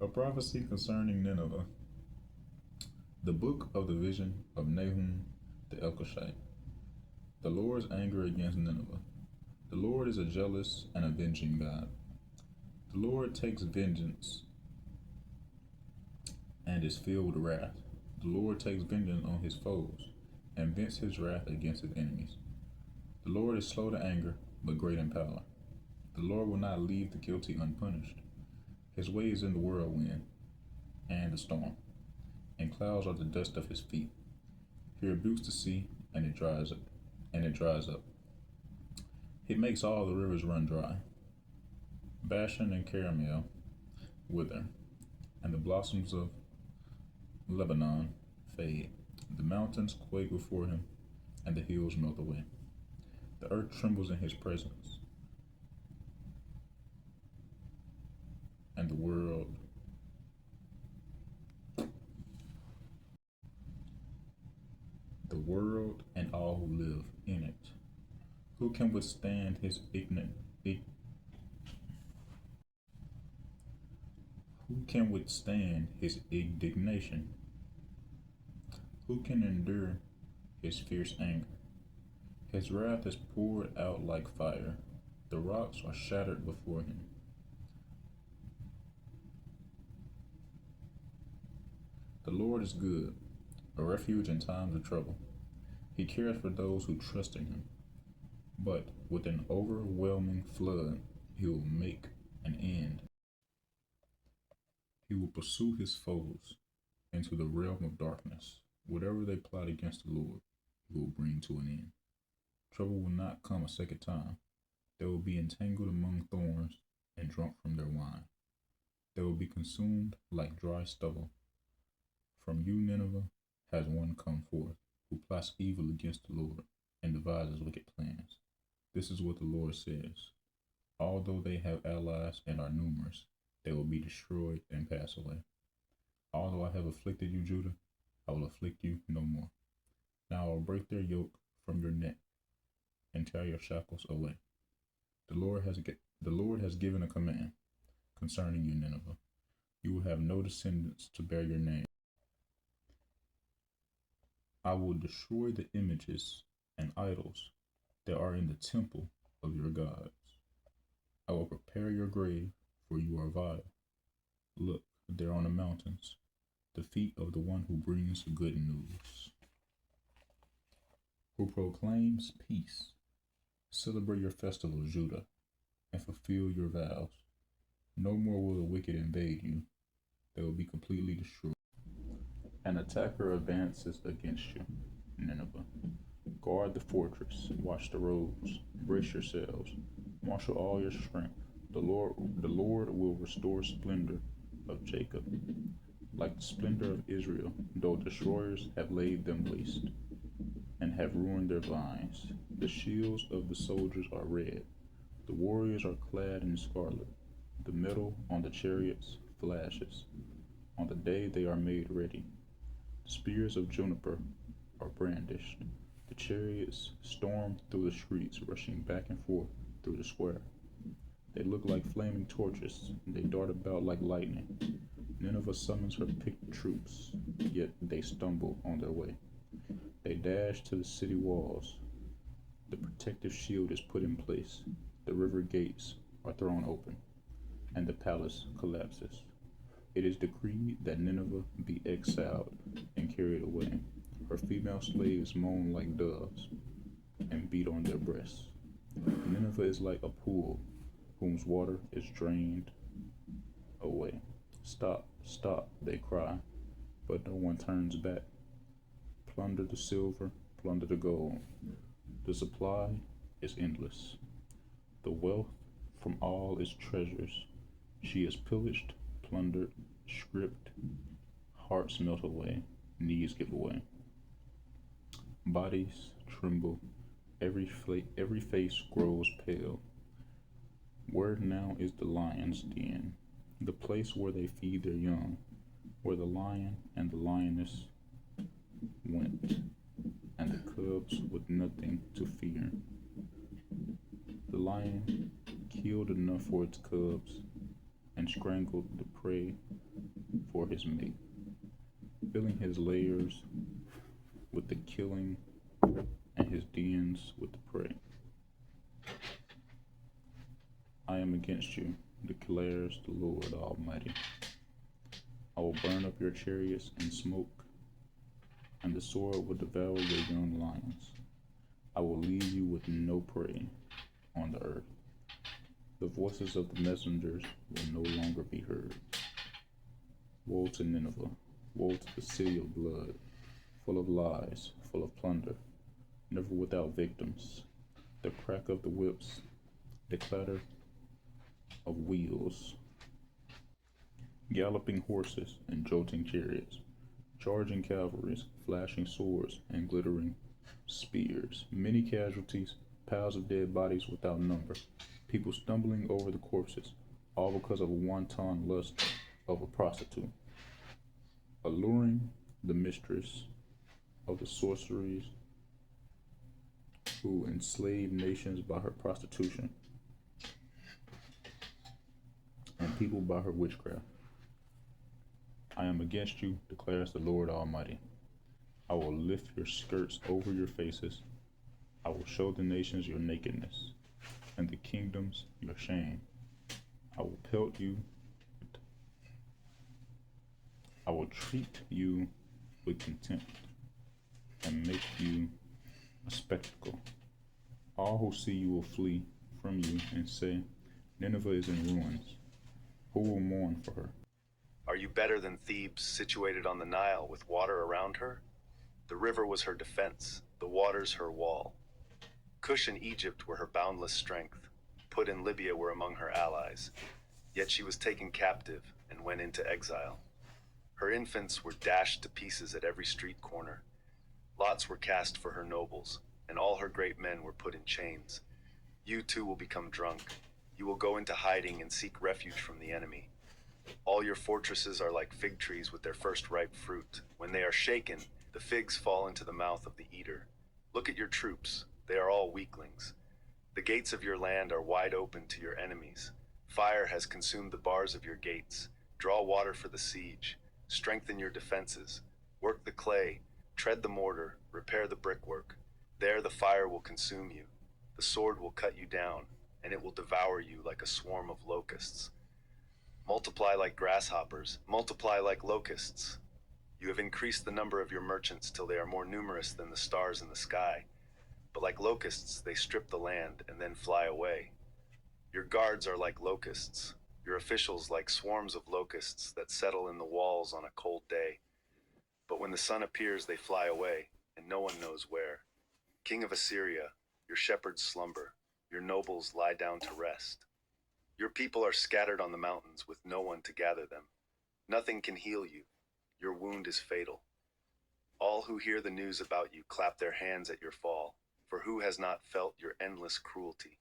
A prophecy concerning Nineveh. The book of the vision of Nahum the Elkoshite. The Lord's anger against Nineveh. The Lord is a jealous and avenging God. The Lord takes vengeance and is filled with wrath. The Lord takes vengeance on his foes and vents his wrath against his enemies. The Lord is slow to anger, but great in power. The Lord will not leave the guilty unpunished. His way is in the whirlwind and the storm, and clouds are the dust of his feet. He rebukes the sea, and it dries up, He makes all the rivers run dry. Bashan and Carmel wither, and the blossoms of Lebanon fade. The mountains quake before him, and the hills melt away. The earth trembles in his presence, and the world and all who live in it. Who can withstand his who can withstand his indignation? Who can endure his fierce anger? His wrath is poured out like fire. The rocks are shattered before him. The Lord is good, a refuge in times of trouble. He cares for those who trust in him. But with an overwhelming flood, he will make an end. He will pursue his foes into the realm of darkness. Whatever they plot against the Lord, he will bring to an end. Trouble will not come a second time. They will be entangled among thorns and drunk from their wine. They will be consumed like dry stubble. From you, Nineveh, has one come forth, who plots evil against the Lord and devises wicked plans. This is what the Lord says. Although they have allies and are numerous, they will be destroyed and pass away. Although I have afflicted you, Judah, I will afflict you no more. Now I will break their yoke from your neck and tear your shackles away. The Lord has given a command concerning you, Nineveh. You will have no descendants to bear your name. I will destroy the images and idols that are in the temple of your gods. I will prepare your grave, for you are vile. Look, there on the mountains, the feet of the one who brings good news, who proclaims peace. Celebrate your festival, Judah, and fulfill your vows. No more will the wicked invade you. They will be completely destroyed. An attacker advances against you, Nineveh. Guard the fortress, watch the roads, brace yourselves, marshal all your strength. The Lord will restore splendor of Jacob, like the splendor of Israel, though destroyers have laid them waste and have ruined their vines. The shields of the soldiers are red, the warriors are clad in scarlet. The metal on the chariots flashes on the day they are made ready. Spears of juniper are brandished. The chariots storm through the streets, rushing back and forth through the square. They look like flaming torches. They dart about like lightning. Nineveh summons her picked troops, yet they stumble on their way. They dash to the city walls. The protective shield is put in place. The river gates are thrown open, and the palace collapses. It is decreed that Nineveh be exiled and carried away. Her female slaves moan like doves and beat on their breasts. Nineveh is like a pool whose water is drained away. Stop, stop, they cry, but no one turns back. Plunder the silver, plunder the gold. The supply is endless. The wealth from all its treasures. She is pillaged, plundered, stripped. Hearts melt away, knees give way. Bodies tremble, every face grows pale. Where now is the lion's den, the place where they feed their young, where the lion and the lioness went, and the cubs with nothing to fear. The lion killed enough for its cubs, and and strangled the prey for his mate, filling his lairs with the killing and his dens with the prey. I am against you, declares the Lord Almighty. I will burn up your chariots in smoke, and the sword will devour your young lions. I will leave you with no prey on the earth. The voices of the messengers will no longer be heard. Woe to Nineveh! Woe to the city of blood, full of lies, full of plunder, never without victims. The crack of the whips, the clatter of wheels, galloping horses and jolting chariots, charging cavalries, flashing swords and glittering spears, many casualties, piles of dead bodies without number, people stumbling over the corpses, all because of a wanton lust of a prostitute, alluring the mistress of the sorceries who enslaved nations by her prostitution and people by her witchcraft. I am against you, declares the Lord Almighty. I will lift your skirts over your faces. I will show the nations your nakedness, and the kingdoms your shame. I will pelt you. I will treat you with contempt and make you a spectacle. All who see you will flee from you and say, Nineveh is in ruins. Who will mourn for her? Are you better than Thebes, situated on the Nile with water around her? The river was her defense, the waters her wall. Cush and Egypt were her boundless strength. Put and Libya were among her allies. Yet she was taken captive and went into exile. Her infants were dashed to pieces at every street corner. Lots were cast for her nobles, and all her great men were put in chains. You too will become drunk. You will go into hiding and seek refuge from the enemy. All your fortresses are like fig trees with their first ripe fruit. When they are shaken, the figs fall into the mouth of the eater. Look at your troops. They are all weaklings. The gates of your land are wide open to your enemies. Fire has consumed the bars of your gates. Draw water for the siege. Strengthen your defenses. Work the clay. Tread the mortar. Repair the brickwork. There the fire will consume you. The sword will cut you down, and it will devour you like a swarm of locusts. Multiply like grasshoppers, multiply like locusts. You have increased the number of your merchants till they are more numerous than the stars in the sky. But like locusts, they strip the land and then fly away. Your guards are like locusts, your officials like swarms of locusts that settle in the walls on a cold day. But when the sun appears, they fly away, and no one knows where. King of Assyria, your shepherds slumber, your nobles lie down to rest. Your people are scattered on the mountains with no one to gather them. Nothing can heal you. Your wound is fatal. All who hear the news about you clap their hands at your fall, for who has not felt your endless cruelty?